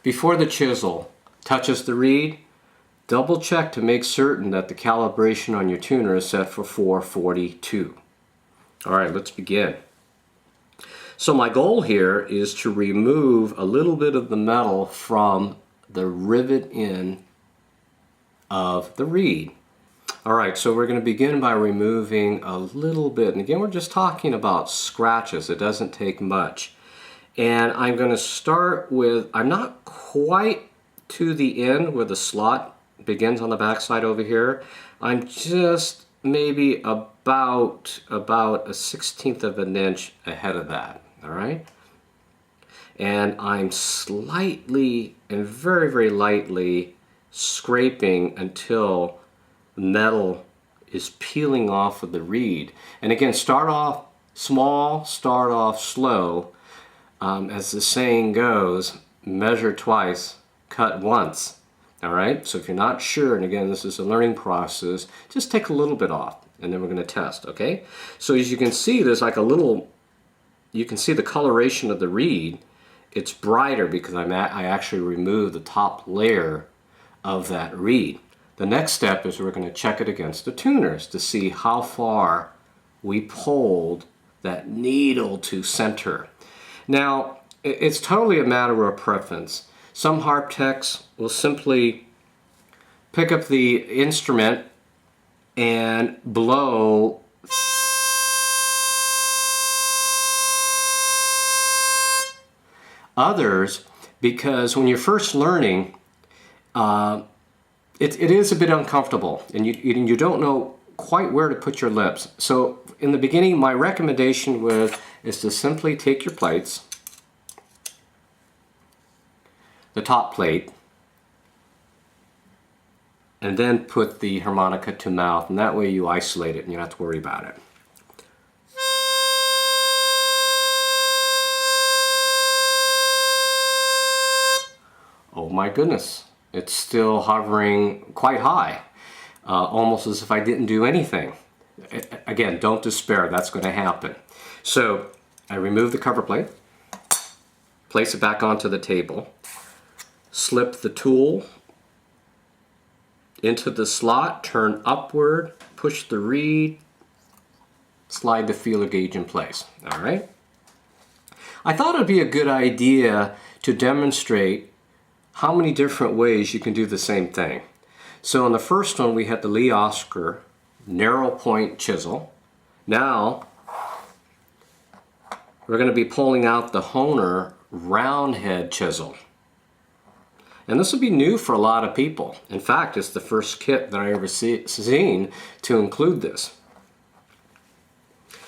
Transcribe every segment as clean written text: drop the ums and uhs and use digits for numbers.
Before the chisel touches the reed, double check to make certain that the calibration on your tuner is set for 442. Alright, let's begin. So my goal here is to remove a little bit of the metal from the rivet end of the reed. Alright, so we're going to begin by removing a little bit. And again, we're just talking about scratches. It doesn't take much. And I'm going to start with, I'm not quite to the end where the slot begins on the back side over here. I'm just maybe about a 1/16 of an inch ahead of that. Alright? And I'm slightly and very, very lightly scraping until metal is peeling off of the reed. And again, start off small, start off slow. As the saying goes, measure twice, cut once. Alright, so if you're not sure, and again this is a learning process, just take a little bit off and then we're going to test, okay? So as you can see, there's like a little, you can see the coloration of the reed. It's brighter because I actually removed the top layer of that reed. The next step is we're going to check it against the tuners to see how far we pulled that needle to center. Now, it's totally a matter of preference. Some harp techs will simply pick up the instrument and blow others, because when you're first learning, it is a bit uncomfortable and you don't know quite where to put your lips. So in the beginning, my recommendation is to simply take your plates, the top plate, and then put the harmonica to mouth, and that way you isolate it and you don't have to worry about it. Oh my goodness, it's still hovering quite high, almost as if I didn't do anything. Again, don't despair, that's going to happen. So I remove the cover plate, place it back onto the table, slip the tool into the slot, turn upward, push the reed, slide the feeler gauge in place. All right. I thought it'd be a good idea to demonstrate how many different ways you can do the same thing. So in the first one, we had the Lee Oscar narrow point chisel. Now we're going to be pulling out the Hohner round head chisel. And this will be new for a lot of people. In fact, it's the first kit that I ever seen to include this.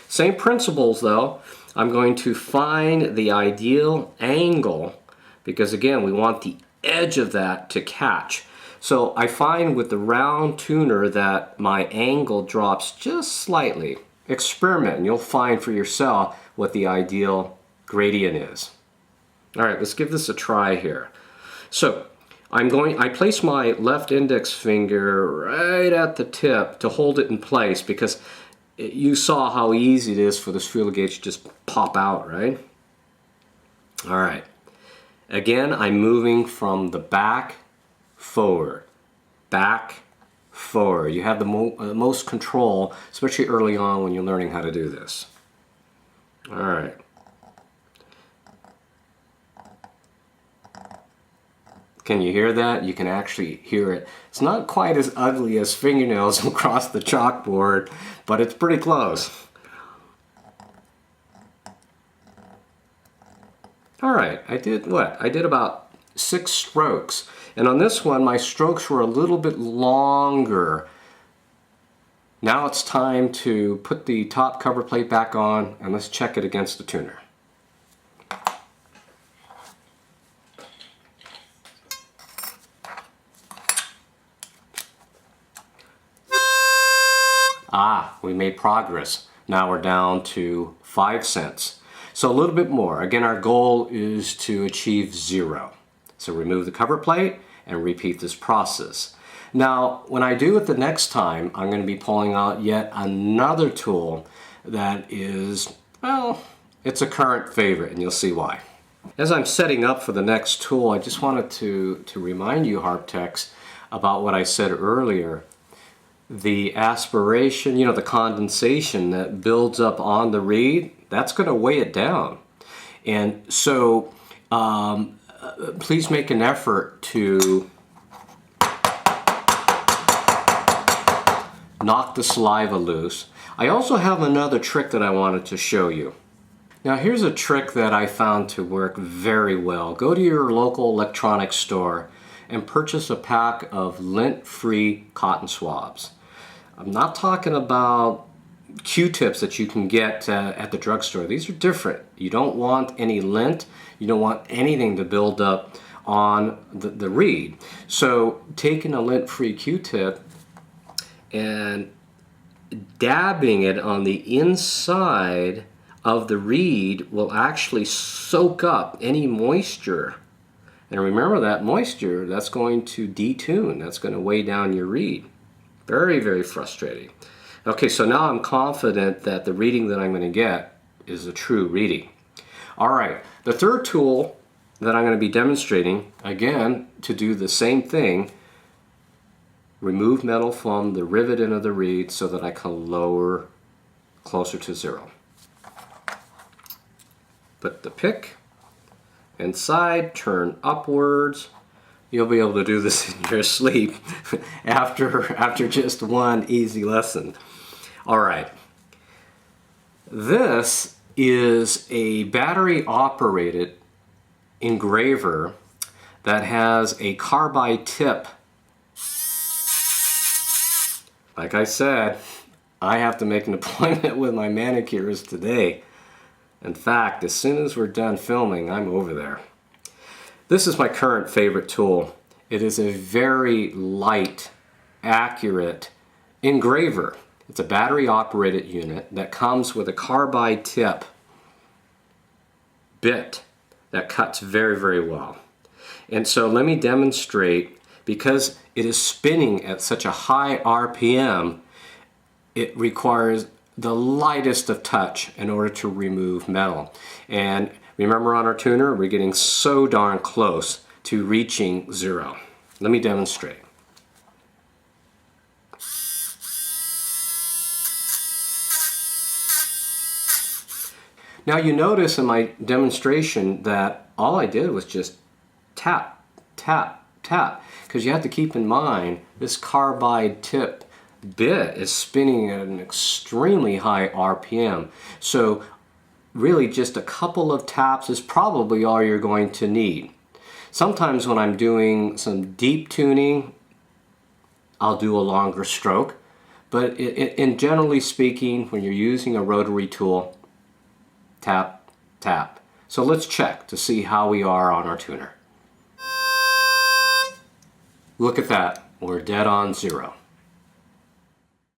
Same principles though. I'm going to find the ideal angle because again, we want the edge of that to catch. So I find with the round tuner that my angle drops just slightly. Experiment and you'll find for yourself what the ideal gradient is. All right, let's give this a try here. So I place my left index finger right at the tip to hold it in place because you saw how easy it is for this feeler gauge to just pop out, right? All right. Again, I'm moving from the back forward, back forward. You have the most control, especially early on when you're learning how to do this. All right. Can you hear that? You can actually hear it. It's not quite as ugly as fingernails across the chalkboard, but it's pretty close. All right, I did what? I did about 6 strokes. And on this one, my strokes were a little bit longer. Now it's time to put the top cover plate back on and let's check it against the tuner. Ah, we made progress. Now we're down to 5 cents. So a little bit more. Again, our goal is to achieve 0. So remove the cover plate and repeat this process. Now, when I do it the next time, I'm going to be pulling out yet another tool that is, well, it's a current favorite, and you'll see why. As I'm setting up for the next tool, I just wanted to remind you, harp techs, about what I said earlier. The aspiration, you know, the condensation that builds up on the reed, that's going to weigh it down. And so please make an effort to knock the saliva loose. I also have another trick that I wanted to show you. Now here's a trick that I found to work very well. Go to your local electronics store and purchase a pack of lint-free cotton swabs. I'm not talking about Q-tips that you can get at the drugstore. These are different. You don't want any lint. You don't want anything to build up on the reed. So taking a lint-free Q-tip and dabbing it on the inside of the reed will actually soak up any moisture. And remember, that moisture, that's going to detune. That's going to weigh down your reed. Very, very frustrating. Okay, so now I'm confident that the reading that I'm going to get is a true reading. All right, the third tool that I'm going to be demonstrating, again, to do the same thing, remove metal from the rivet end of the reed so that I can lower closer to zero. Put the pick inside, turn upwards. You'll be able to do this in your sleep after just one easy lesson. All right. This is a battery-operated engraver that has a carbide tip. Like I said, I have to make an appointment with my manicurist today. In fact, as soon as we're done filming, I'm over there. This is my current favorite tool. It is a very light, accurate engraver. It's a battery-operated unit that comes with a carbide tip bit that cuts very, very well. And so let me demonstrate, because it is spinning at such a high RPM, it requires the lightest of touch in order to remove metal. And remember, on our tuner, we're getting so darn close to reaching zero. Let me demonstrate. Now you notice in my demonstration that all I did was just tap, tap, tap, because you have to keep in mind this carbide tip bit is spinning at an extremely high RPM. So really just a couple of taps is probably all you're going to need. Sometimes when I'm doing some deep tuning, I'll do a longer stroke. But in generally speaking, when you're using a rotary tool, tap, tap. So let's check to see how we are on our tuner. Look at that, we're dead on zero.